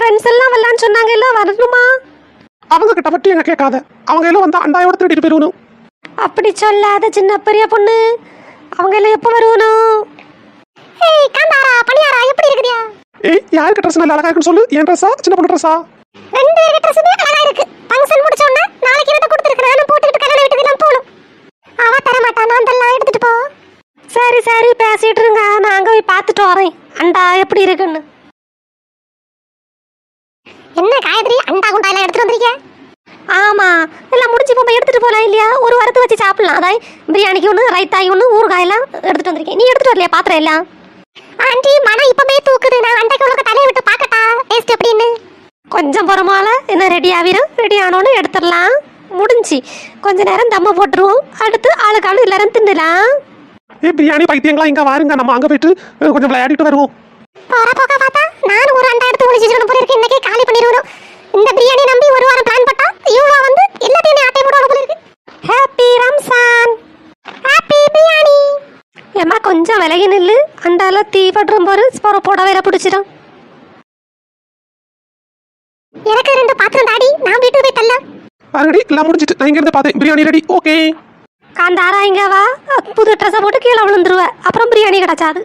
Friends எல்லாம் வரலான்னு சொன்னாங்க, எல்லாம் வரணுமா? அவங்க கிட்ட பற்றி என்ன கேட்காத, அவங்க எல்லாம் வந்து அண்டாயோட திருடிட்டு போயிருவணும். அப்படி சொல்லாத சின்ன பெரிய பொண்ணு, அவங்க எல்லாம் எப்போ வருவணும்? ஏய் காந்தாரா பணியாரா எப்படி இருக்குதியா? ஏய் யாருக்கு ட்ரெஸ் நல்லா அழகா இருக்குன்னு சொல்லு. என் ட்ரெஸ்ஸா சின்ன பொண்ணு ட்ரெஸ்ஸா? ரெண்டு பேருக்கு ட்ரெஸ்ஸுமே அழகா இருக்கு. ஃபங்க்ஷன் முடிச்ச உடனே நாளைக்கு இவட்ட கொடுத்துருக்கேன், நானும் போட்டுக்கிட்டு கல்யாண வீட்டுக்கு எல்லாம் போகணும். அவ தர மாட்டா, நான் அதெல்லாம் எடுத்துட்டு போ. சரி சரி பேசிட்டு இருங்க, நான் அங்க போய் பார்த்துட்டு வரேன் அண்டா எப்படி இருக்குன்னு. என்ன காயத்ரி அண்டா குண்டா எல்லாம் எடுத்துட்டு வந்திருக்கீங்க? ஆமா எல்லாம் முடிஞ்சு போய் எடுத்துட்டு போலாம் இல்லையா? ஒரு வாரத்தை வச்சு சாப்பிடலாம். அதாய் பிரியாணிக்கு ஒன்று, ரைத்தாய் ஒன்று, ஊறுகாயெல்லாம் எடுத்துட்டு வந்திருக்கேன். நீ எடுத்துட்டு வரலையா பாத்திரம் எல்லாம்? ஆண்டி மனம் இப்பமே தூக்குது. நான் அண்டைக்கு உனக்கு தலையை விட்டு பார்க்கட்டா டேஸ்ட் எப்படின்னு? கொஞ்சம் புறமால என்ன ரெடி ஆகிரும். ரெடி ஆனோன்னு எடுத்துடலாம். முடிஞ்சு கொஞ்ச நேரம் தம்ம போட்டுருவோம். அடுத்து ஆளுக்காளு எல்லாரும் தின்னலாம். ஏய் பிரியாணி பைத்தியங்களா, இங்க வாருங்க, நம்ம அங்க போயிட்டு கொஞ்சம் விளையாடிட்டு வருவோம். போற போக பார்த்தா நான் ஒரு அண்டா எடுத்து ஒளிச்சு வச்சுக்கணும் போல இருக்கு. இன்னைக்கு காலி பண்ணிடுவோம். இந்த பிரியாணி நம்பி ஒரு வாரம் பிளான் போட்டா இவ்வளோ வந்து எல்லாத்தையுமே ஆட்டை போடுவாங்க போல இருக்கு. Happy Ramzan, happy biryani. ஏமா கொஞ்சம் விலகி நில்லு, அண்டால தீ பட்டுரும் போது போட வேற பிடிச்சிடும். எனக்கு ரெண்டு பாத்திரம் தாடி, நான் வீட்டுக்கு போய் தரலாம். பாருங்கடி எல்லாம் முடிஞ்சிட்டு, நான் இங்க இருந்து பார்த்தேன். பிரியாணி ரெடி. ஓகே காந்தாரா இங்க வா. புது ட்ரெஸ்ஸை போட்டு கீழே விழுந்துருவ, அப்புறம் பிரியாணி கிடைச்சாது.